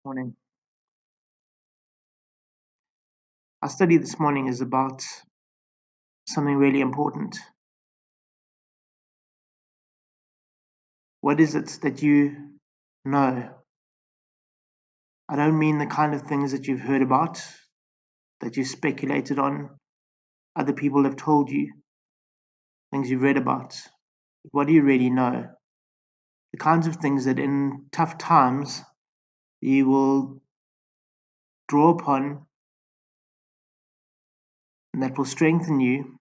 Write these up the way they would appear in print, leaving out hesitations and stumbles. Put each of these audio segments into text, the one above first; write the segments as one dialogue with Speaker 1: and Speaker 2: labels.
Speaker 1: Morning. Our study this morning is about something really important. What is it that you know? I don't mean the kind of things that you've heard about, that you speculated on, other people have told you, things you've read about. What do you really know? The kinds of things that in tough times you will draw upon and that will strengthen you,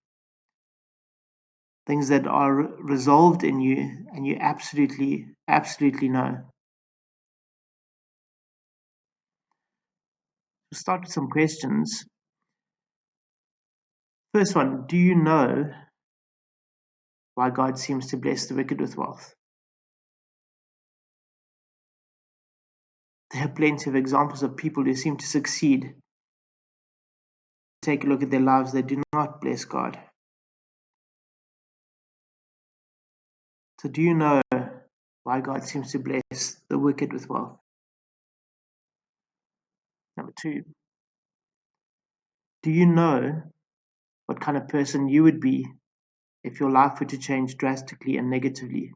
Speaker 1: things that are resolved in you and you absolutely know. We'll start with some questions. First one, do you know why God seems to bless the wicked with wealth? There are plenty of examples of people who seem to succeed. Take a look at their lives, they do not bless God. So do you know why God seems to bless the wicked with wealth? Number 2, do you know what kind of person you would be if your life were to change drastically and negatively?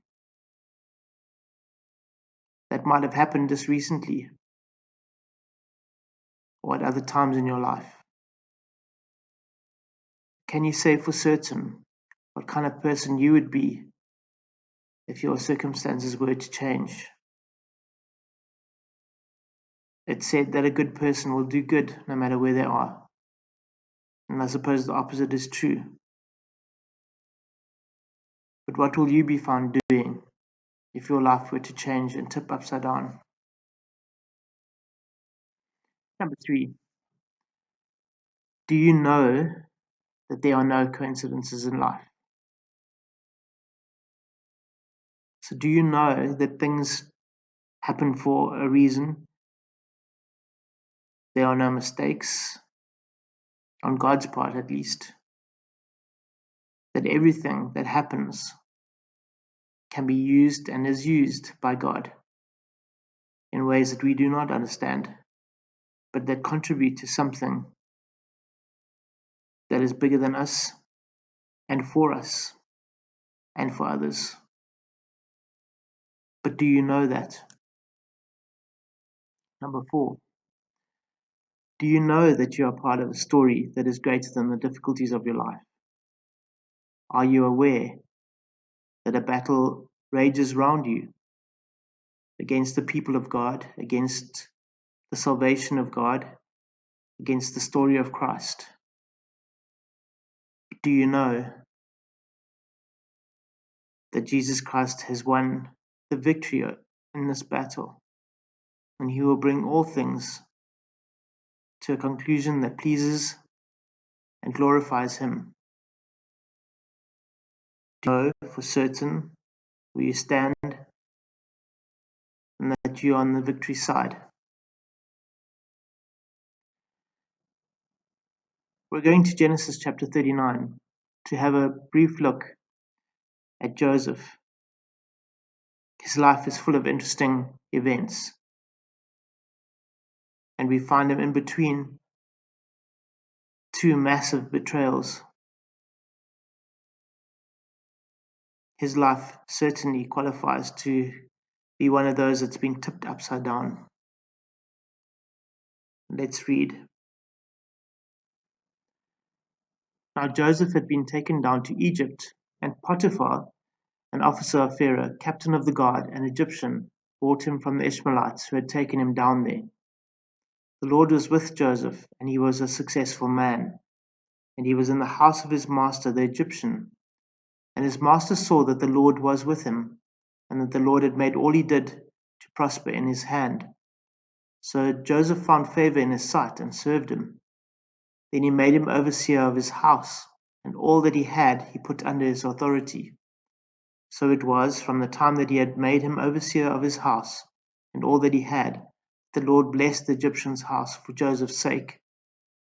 Speaker 1: That might have happened just recently or at other times in your life. Can you say for certain what kind of person you would be if your circumstances were to change? It's said that a good person will do good no matter where they are. And I suppose the opposite is true. But what will you be found doing if your life were to change and tip upside down? Number 3, do you know that there are no coincidences in life? So do you know that things happen for a reason? There are no mistakes, on God's part at least. That everything that happens can be used and is used by God in ways that we do not understand, but that contribute to something that is bigger than us and for others. But do you know that? Number 4, do you know that you are part of a story that is greater than the difficulties of your life? Are you aware that a battle rages round you against the people of God, against the salvation of God, against the story of Christ? Do you know that Jesus Christ has won the victory in this battle, and he will bring all things to a conclusion that pleases and glorifies him? Do you know for certain where you stand and that you are on the victory side? We're going to Genesis chapter 39 to have a brief look at Joseph. His life is full of interesting events, and we find him in between two massive betrayals. His life certainly qualifies to be one of those that's been tipped upside down. Let's read. Now Joseph had been taken down to Egypt, and Potiphar, an officer of Pharaoh, captain of the guard, an Egyptian, brought him from the Ishmaelites who had taken him down there. The Lord was with Joseph, and he was a successful man, and he was in the house of his master the Egyptian. And his master saw that the Lord was with him, and that the Lord had made all he did to prosper in his hand. So Joseph found favor in his sight and served him. Then he made him overseer of his house, and all that he had he put under his authority. So it was, from the time that he had made him overseer of his house, and all that he had, the Lord blessed the Egyptian's house for Joseph's sake.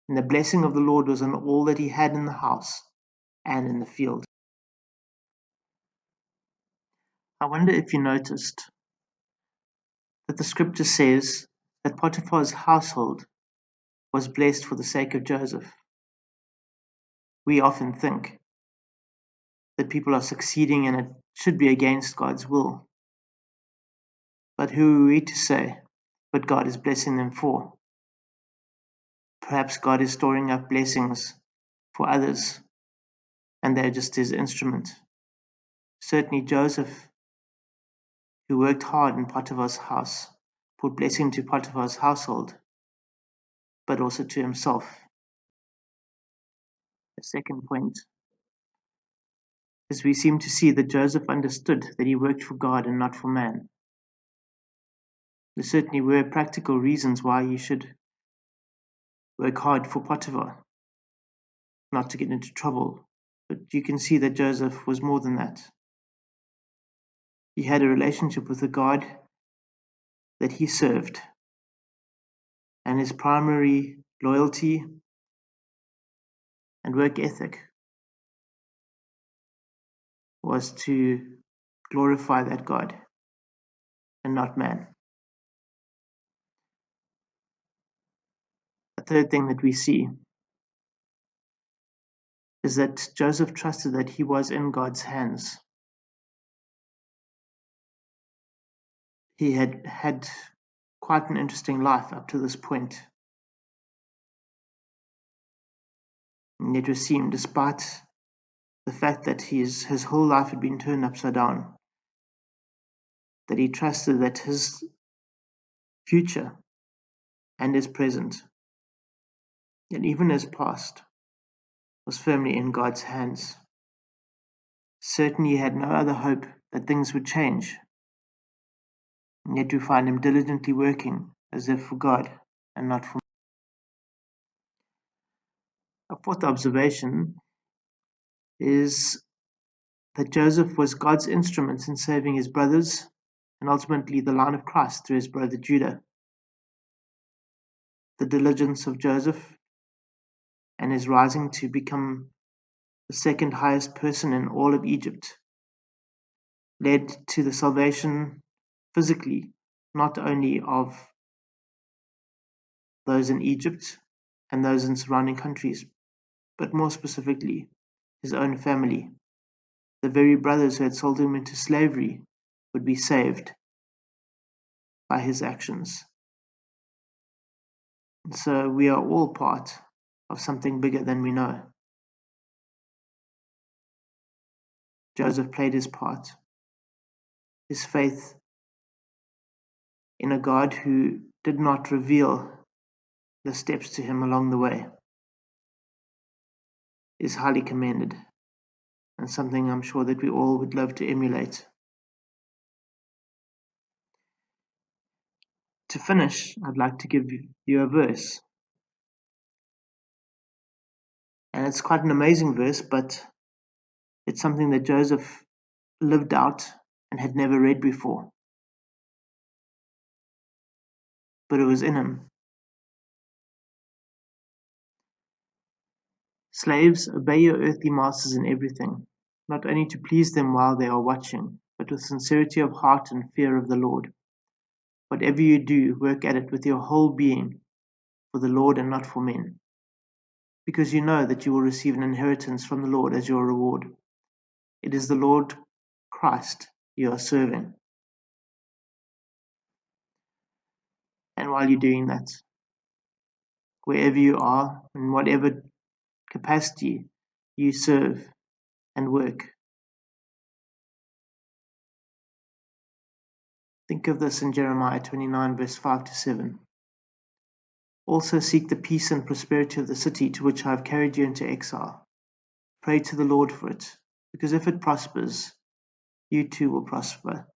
Speaker 1: And the blessing of the Lord was on all that he had in the house and in the field. I wonder if you noticed that the scripture says that Potiphar's household was blessed for the sake of Joseph. We often think that people are succeeding and it should be against God's will. But who are we to say what God is blessing them for? Perhaps God is storing up blessings for others and they're just his instrument. Certainly Joseph, who worked hard in Potiphar's house, brought blessing to Potiphar's household, but also to himself. The second point is we seem to see that Joseph understood that he worked for God and not for man. There certainly were practical reasons why he should work hard for Potiphar, not to get into trouble, but you can see that Joseph was more than that. He had a relationship with the God that he served, and his primary loyalty and work ethic was to glorify that God and not man. A third thing that we see is that Joseph trusted that he was in God's hands. He had had quite an interesting life up to this point. And yet it seemed, despite the fact that his whole life had been turned upside down, that he trusted that his future and his present, and even his past, was firmly in God's hands. Certainly he had no other hope that things would change, and yet we find him diligently working as if for God and not for man. A fourth observation is that Joseph was God's instrument in saving his brothers and ultimately the line of Christ through his brother Judah. The diligence of Joseph and his rising to become the second highest person in all of Egypt led to the salvation physically not only of those in Egypt and those in surrounding countries, but more specifically his own family. The very brothers who had sold him into slavery would be saved by his actions. And so we are all part of something bigger than we know. Joseph played his part. His faith in a God who did not reveal the steps to him along the way is highly commended and something I'm sure that we all would love to emulate. To finish, I'd like to give you a verse. And it's quite an amazing verse, but it's something that Joseph lived out and had never read before. But it was in him. Slaves, obey your earthly masters in everything, not only to please them while they are watching, but with sincerity of heart and fear of the Lord. Whatever you do, work at it with your whole being, for the Lord and not for men, because you know that you will receive an inheritance from the Lord as your reward. It is the Lord Christ you are serving. And while you're doing that, wherever you are, in whatever capacity you serve and work, think of this in Jeremiah 29, verse 5 to 7. Also seek the peace and prosperity of the city to which I have carried you into exile. Pray to the Lord for it, because if it prospers, you too will prosper.